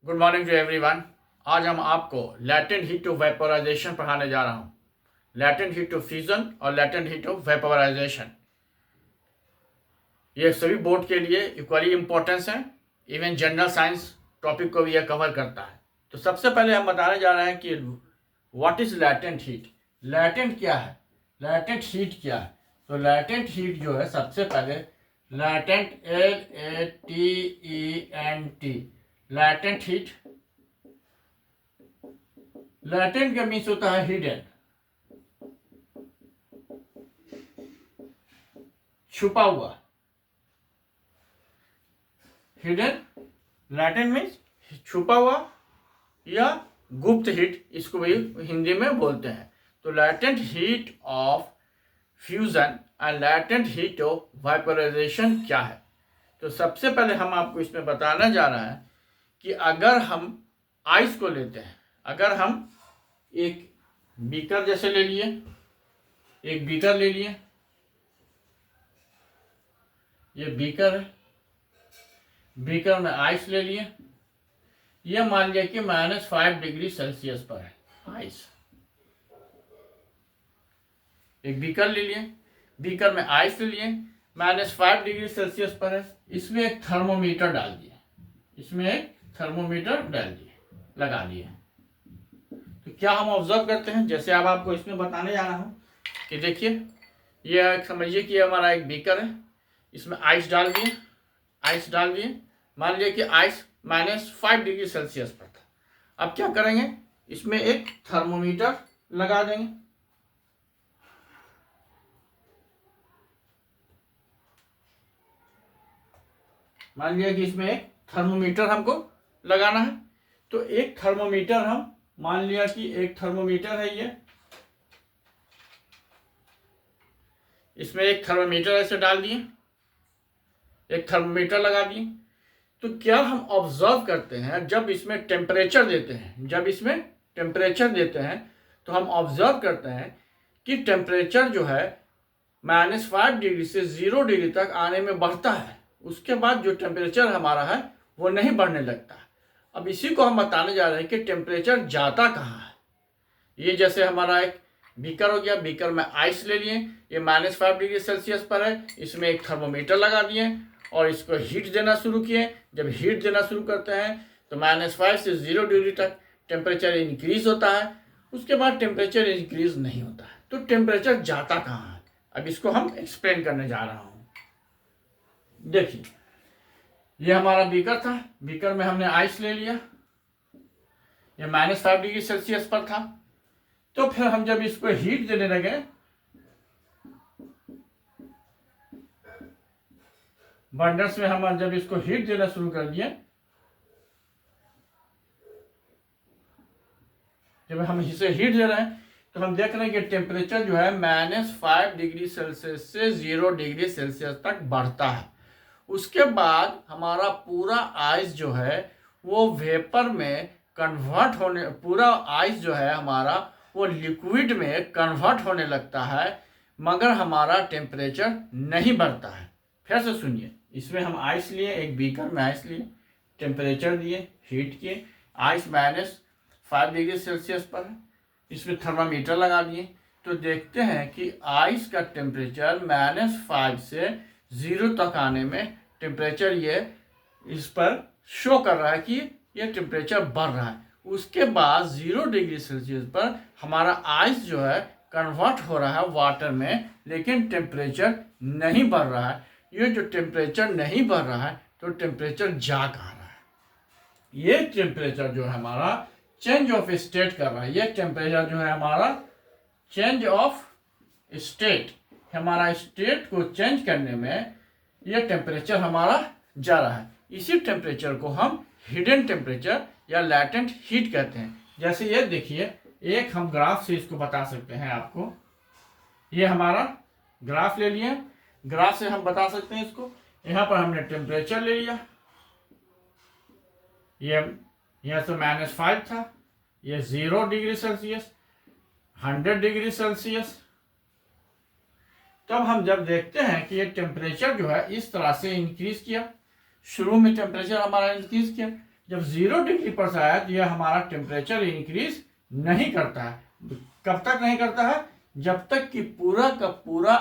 Good morning to everyone. आज हम आपको लैटेंट हीट टू वेपोराइजेशन पढ़ाने जा रहा हूँ। लैटेंट हीट टू फ्यूजन और लैटेंट हीट टू वेपोराइजेशन, ये सभी बोर्ड के लिए इक्वली इम्पोर्टेंस है। इवन जनरल साइंस टॉपिक को भी यह कवर करता है। तो सबसे पहले हम बताने जा रहे हैं कि what is latent heat. Latent क्या है, लैटेंट हीट क्या है। तो लैटेंट हीट जो है, सबसे पहले latent, LATENT, latent heat. Latent का मीन्स होता है हिडन, छुपा हुआ। हिडन, लैटेंट मीन्स छुपा हुआ या गुप्त हीट, इसको भी हिंदी में बोलते हैं। तो latent heat of fusion and latent heat of vaporisation क्या है। तो सबसे पहले हम आपको इसमें बताना जा रहे हैं कि अगर हम आइस को लेते हैं, अगर हम एक बीकर जैसे ले लिए, एक बीकर ले लिए, ये बीकर है, बीकर में आइस ले लिए। ये मान लिया कि -5 डिग्री सेल्सियस पर है आइस। एक बीकर ले लिए, बीकर में आइस ले लिए, -5 डिग्री सेल्सियस पर है। इसमें एक थर्मोमीटर डाल दिए, इसमें एक थर्मोमीटर डाल दिए, लगा दिए। तो क्या हम ऑब्जर्व करते हैं, जैसे अब आपको इसमें बताने जा रहा हूं कि देखिए, ये समझिए कि हमारा एक बीकर है, इसमें आइस डाल दिए, आइस डाल दिए। मान लिया कि आइस -5 डिग्री सेल्सियस पर था। अब क्या करेंगे, इसमें एक थर्मोमीटर लगा देंगे। मान लिया कि इसमें एक थर्मोमीटर हमको लगाना है। तो एक थर्मोमीटर, हम मान लिया कि एक थर्मोमीटर है ये, इसमें एक थर्मोमीटर ऐसे डाल दिए, एक थर्मोमीटर लगा दिए। तो क्या हम ऑब्जर्व करते हैं, जब इसमें टेम्परेचर देते हैं, जब इसमें टेम्परेचर देते हैं तो हम ऑब्जर्व करते हैं कि टेम्परेचर जो है -5 डिग्री से 0 डिग्री तक आने में बढ़ता है। उसके बाद जो टेम्परेचर हमारा है वो नहीं बढ़ने लगता है। अब इसी को हम बताने जा रहे हैं कि टेम्परेचर जाता कहाँ है। ये जैसे हमारा एक बीकर हो गया, बीकर में आइस ले लिए, ये -5 डिग्री सेल्सियस पर है, इसमें एक थर्मोमीटर लगा दिए और इसको हीट देना शुरू किए। जब हीट देना शुरू करते हैं तो -5 से 0 डिग्री तक टेम्परेचर इंक्रीज होता है। उसके बाद टेम्परेचर इंक्रीज नहीं होता है। तो टेम्परेचर जाता कहाँ है, अब इसको हम एक्सप्लेन करने जा रहा हूँ। देखिए, ये हमारा बीकर था, बीकर में हमने आइस ले लिया, ये -5 डिग्री सेल्सियस पर था। तो फिर हम जब इसको हीट देने लगे, बर्नर्स में हम जब इसको हीट देना शुरू कर दिए, जब हम इसे हीट दे रहे हैं तो हम देख रहे हैं कि टेम्परेचर जो है -5 डिग्री सेल्सियस से 0 डिग्री सेल्सियस तक बढ़ता है। उसके बाद हमारा पूरा आइस जो है वो वेपर में कन्वर्ट होने, पूरा आइस जो है हमारा वो लिक्विड में कन्वर्ट होने लगता है, मगर हमारा टेम्परेचर नहीं बढ़ता है। फिर से सुनिए, इसमें हम आइस लिए, एक बीकर में आइस लिए, टेम्परेचर दिए, हीट किए, आइस -5 डिग्री सेल्सियस पर है, इसमें थर्मामीटर लगा दिए। तो देखते हैं कि आइस का टेम्परेचर -5 से 0 तक आने में टेम्परेचर ये इस पर शो कर रहा है कि ये टेम्परेचर बढ़ रहा है। उसके बाद 0 डिग्री सेल्सियस पर हमारा आइस जो है कन्वर्ट हो रहा है वाटर में, लेकिन टेम्परेचर नहीं बढ़ रहा है। ये जो टेम्परेचर नहीं बढ़ रहा है तो टेम्परेचर जा कहाँ रहा है। ये टेम्परेचर जो है हमारा चेंज ऑफ स्टेट कर रहा है। ये टेम्परेचर जो है हमारा चेंज ऑफ स्टेट, हमारा स्टेट को चेंज करने में ये टेम्परेचर हमारा जा रहा है। इसी टेम्परेचर को हम हिडन टेम्परेचर या लैटेंट हीट कहते हैं। जैसे ये देखिए, एक हम ग्राफ से इसको बता सकते हैं आपको। ये हमारा ग्राफ ले लिए, ग्राफ से हम बता सकते हैं इसको। यहाँ पर हमने टेम्परेचर ले लिया, ये यहाँ से -5 था, ये 0 डिग्री सेल्सियस, 100 डिग्री सेल्सियस। तब हम जब देखते हैं कि ये टेम्परेचर जो है इस तरह से इंक्रीज किया, शुरू में टेम्परेचर हमारा इंक्रीज किया, जब 0 डिग्री पर से आया तो यह हमारा टेम्परेचर इंक्रीज नहीं करता है। कब तक नहीं करता है? जब तक कि पूरा का पूरा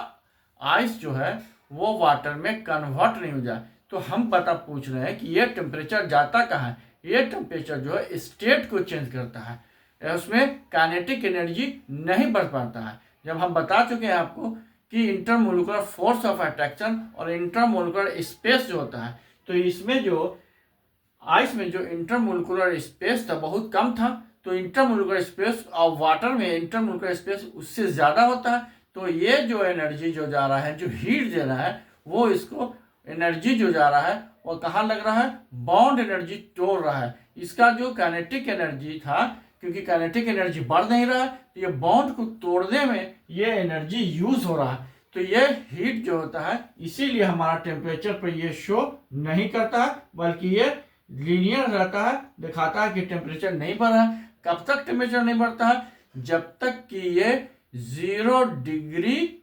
आइस जो है वो वाटर में कन्वर्ट नहीं हो जाए। तो हम पता पूछ रहे हैं कि ये टेम्परेचर जाता कहाँ है? ये टेम्परेचर जो है स्टेट को चेंज करता है, उसमें काइनेटिक एनर्जी नहीं बढ़ पाता है। जब हम बता चुके हैं आपको कि इंटरमोलिकुलर फोर्स ऑफ अट्रैक्शन और इंटरमोलिकुलर स्पेस जो होता है, तो इसमें जो आइस में जो इंटरमोलिकुलर स्पेस था बहुत कम था, तो इंटरमोलिकुलर स्पेस और वाटर में इंटरमोलिकुलर स्पेस उससे ज़्यादा होता है। तो ये जो एनर्जी जो जा रहा है, जो हीट दे रहा है, वो इसको एनर्जी जो जा रहा है वो कहाँ लग रहा है? बाउंड एनर्जी तोड़ रहा है। इसका जो काइनेटिक एनर्जी था, क्योंकि काइनेटिक एनर्जी बढ़ नहीं रहा है, तो ये बाउंड को तोड़ने में ये एनर्जी यूज हो रहा है। तो ये हीट जो होता है इसीलिए हमारा टेम्परेचर पर ये शो नहीं करता है, बल्कि ये लीनियर रहता है, दिखाता है कि टेम्परेचर नहीं बढ़ रहा है। कब तक टेम्परेचर नहीं बढ़ता है? जब तक कि ये 0 डिग्री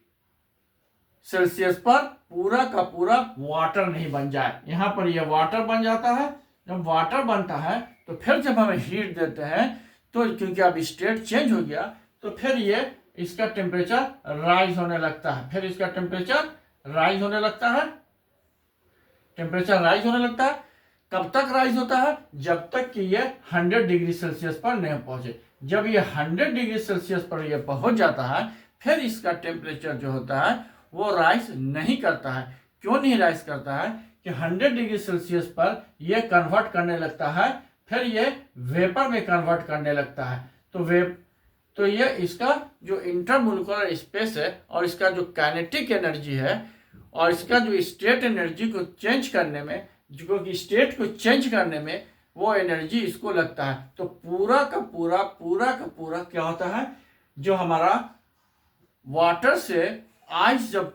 सेल्सियस पर पूरा का पूरा वाटर नहीं बन जाए। यहाँ पर यह वाटर बन जाता है। जब वाटर बनता है तो फिर जब हम हीट देते हैं तो क्योंकि अब स्टेट चेंज हो गया, तो फिर ये इसका टेम्परेचर राइज होने लगता है। फिर इसका टेम्परेचर राइज होने लगता है। टेम्परेचर राइज होने लगता है। कब तक राइज होता है? जब तक कि ये 100 डिग्री सेल्सियस पर नहीं पहुंचे। जब ये 100 डिग्री सेल्सियस पर ये पहुंच जाता है, फिर इसका टेम्परेचर जो होता है वो राइज नहीं करता है। क्यों नहीं राइज करता है? कि 100 डिग्री सेल्सियस पर ये कन्वर्ट करने लगता है, फिर ये वेपर में कन्वर्ट करने लगता है। तो ये इसका जो इंटरमोलिकुलर स्पेस है और इसका जो काइनेटिक एनर्जी है और इसका जो स्टेट एनर्जी को चेंज करने में, क्योंकि स्टेट को चेंज करने में वो एनर्जी इसको लगता है। तो पूरा का पूरा क्या होता है? जो हमारा वाटर से आइस जब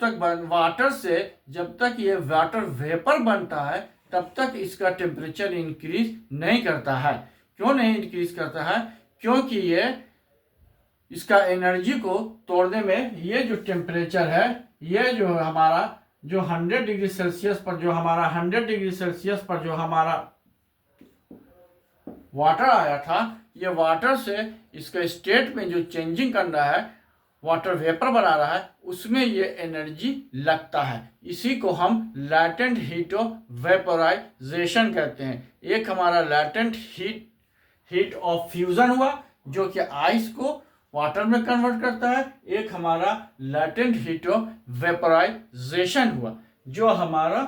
तक ये वाटर वेपर बनता है तब तक इसका टेम्परेचर इंक्रीज नहीं करता है। क्यों नहीं इंक्रीज करता है? क्योंकि ये इसका एनर्जी को तोड़ने में ये जो टेम्परेचर है, ये जो हमारा जो 100 डिग्री सेल्सियस पर जो हमारा वाटर आया था, ये वाटर से इसका स्टेट में जो चेंजिंग कर रहा है, वाटर वेपर बना रहा है, उसमें ये एनर्जी लगता है। इसी को हम लैटेंट हीट ऑफ वेपोराइजेशन कहते हैं। एक हमारा लैटेंट हीट ऑफ फ्यूजन हुआ जो कि आइस को वाटर में कन्वर्ट करता है। एक हमारा लैटेंट हीट ऑफ वेपोराइजेशन हुआ जो हमारा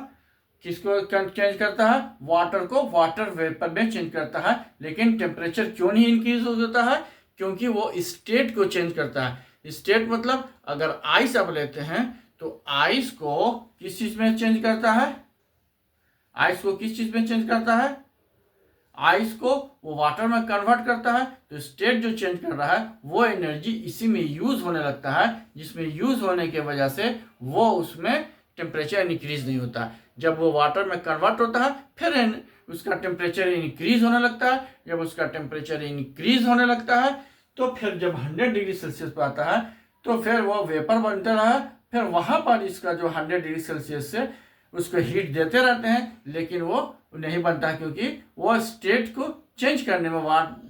किसको चेंज करता है? वाटर को वाटर वेपर में चेंज करता है। लेकिन टेम्परेचर क्यों नहीं इंक्रीज होता है? क्योंकि वो स्टेट को चेंज करता है। स्टेट मतलब अगर आइस अब लेते हैं तो आइस को किस चीज में चेंज करता है? आइस को किस चीज में चेंज करता है? आइस को वो वाटर में कन्वर्ट करता है। तो स्टेट जो चेंज कर रहा है वो एनर्जी इसी में यूज होने लगता है, जिसमें यूज होने की वजह से वो उसमें टेम्परेचर इंक्रीज नहीं होता। जब वो वाटर में कन्वर्ट होता है फिर उसका टेम्परेचर इंक्रीज होने लगता है। जब उसका टेम्परेचर इंक्रीज होने लगता है तो फिर जब 100 डिग्री सेल्सियस पर आता है तो फिर वो वेपर बनता रहा है। फिर वहाँ पर इसका जो 100 डिग्री सेल्सियस से उसको हीट देते रहते हैं, लेकिन वो नहीं बनता क्योंकि वो स्टेट को चेंज करने में,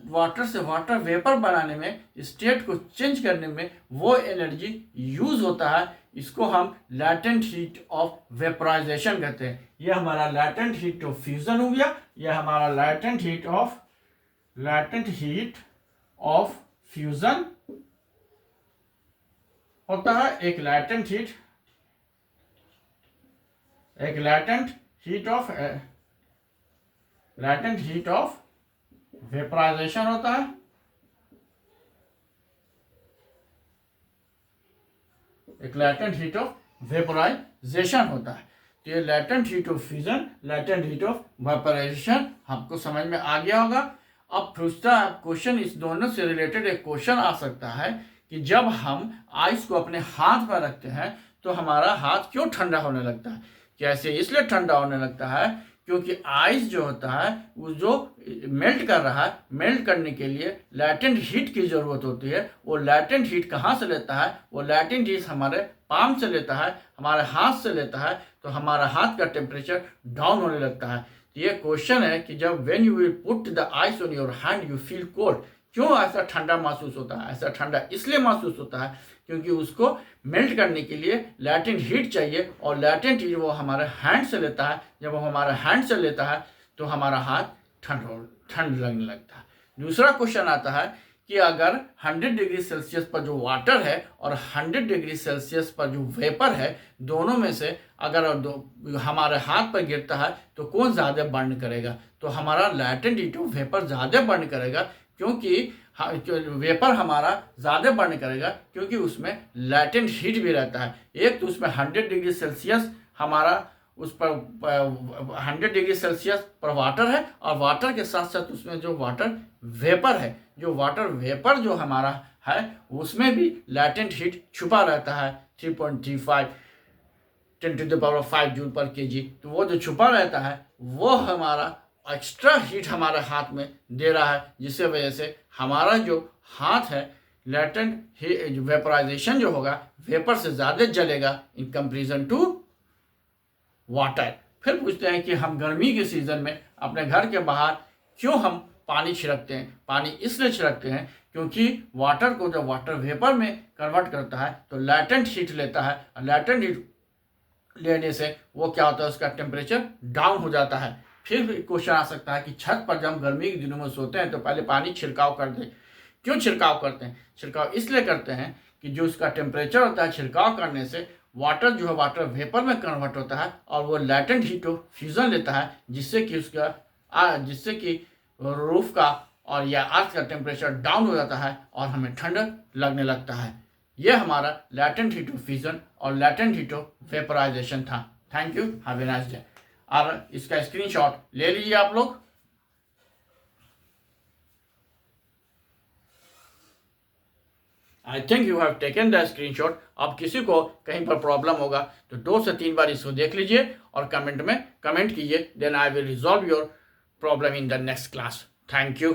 वाटर से वाटर वेपर बनाने में, स्टेट को चेंज करने में वो एनर्जी यूज होता है। इसको हम लैटेंट हीट ऑफ वेपराइजेशन कहते हैं। ये हमारा लैटेंट हीट ऑफ फ्यूजन हो गया। यह हमारा लैटेंट हीट ऑफ फ्यूजन होता है। एक लैटेंट हीट ऑफ वेपराइजेशन होता है। एक लैटेंट हीट ऑफ वेपराइजेशन होता है। तो ये latent heat of fusion, latent heat of vaporisation आपको समझ में आ गया होगा। अब दूसरा क्वेश्चन, इस दोनों से रिलेटेड एक क्वेश्चन आ सकता है कि जब हम आइस को अपने हाथ पर रखते हैं तो हमारा हाथ क्यों ठंडा होने लगता है? कैसे? इसलिए ठंडा होने लगता है क्योंकि आइस जो होता है वो जो मेल्ट कर रहा है, मेल्ट करने के लिए लैटेंट हीट की ज़रूरत होती है। वो लैटेंट हीट कहाँ से लेता है? वो लैटेंट हीट हमारे पाम से लेता है, हमारे हाथ से लेता है। तो हमारा हाथ का टेम्परेचर डाउन होने लगता है। तो ये क्वेश्चन है कि जब when you will put the ice on your hand you feel cold, क्यों ऐसा ठंडा महसूस होता है? ऐसा ठंडा इसलिए महसूस होता है क्योंकि उसको मेल्ट करने के लिए लैटेंट हीट चाहिए, और लैटेंट हीट वो हमारे हैंड से लेता है। जब वो हमारे हैंड से लेता है तो हमारा हाथ ठंड लगने लगता है। दूसरा क्वेश्चन आता है कि अगर 100 डिग्री सेल्सियस पर जो वाटर है और 100 डिग्री सेल्सियस पर जो वेपर है, दोनों में से अगर हमारे हाथ पर गिरता है तो कौन ज़्यादा बर्न करेगा? तो हमारा लैटेंट हीट वेपर ज़्यादा बर्न करेगा, क्योंकि वेपर हमारा ज़्यादा बर्न करेगा क्योंकि उसमें लैटेंट हीट भी रहता है। एक तो उसमें 100 डिग्री सेल्सियस हमारा उस पर 100 डिग्री सेल्सियस पर वाटर है, और वाटर के साथ साथ उसमें जो वाटर वेपर है, जो वाटर वेपर जो हमारा है उसमें भी लैटेंट हीट छुपा रहता है 3.35 10⁵ जूल पर केजी। तो वो जो छुपा रहता है वो हमारा एक्स्ट्रा हीट हमारे हाथ में दे रहा है, जिससे वजह से हमारा जो हाथ है लैटेंट वेपराइजेशन जो होगा वेपर से ज़्यादा जलेगा इन कंपेरिजन टू वाटर। फिर पूछते हैं कि हम गर्मी के सीज़न में अपने घर के बाहर क्यों हम पानी छिड़कते हैं? पानी इसलिए छिड़कते हैं क्योंकि वाटर को जब वाटर वेपर में कन्वर्ट करता है तो लैटेंट हीट लेता है, और लैटेंट हीट लेने से वो क्या होता है, उसका टेम्परेचर डाउन हो जाता है। फिर क्वेश्चन आ सकता है कि छत पर जब हम गर्मी के दिनों में सोते हैं तो पहले पानी छिड़काव कर दें। क्यों छिड़काव करते हैं? छिड़काव इसलिए करते हैं कि जो उसका टेम्परेचर होता है, छिड़काव करने से वाटर जो है वाटर वेपर में कन्वर्ट होता है और वो लैटेंट हीट फ्यूजन लेता है, जिससे कि रूफ का और या अर्थ का टेम्परेचर डाउन हो जाता है और हमें ठंड लगने लगता है। ये हमारा लैटेंट हीट फ्यूजन और लैटेंट हीट वेपराइजेशन था। Thank you, have a nice day. और इसका स्क्रीनशॉट ले लीजिए आप लोग। I think you have taken the screenshot. अब किसी को कहीं पर प्रॉब्लम होगा तो 2 से 3 बार इसको देख लीजिए और कमेंट में कमेंट कीजिए, then I will resolve your problem in the next class. Thank you.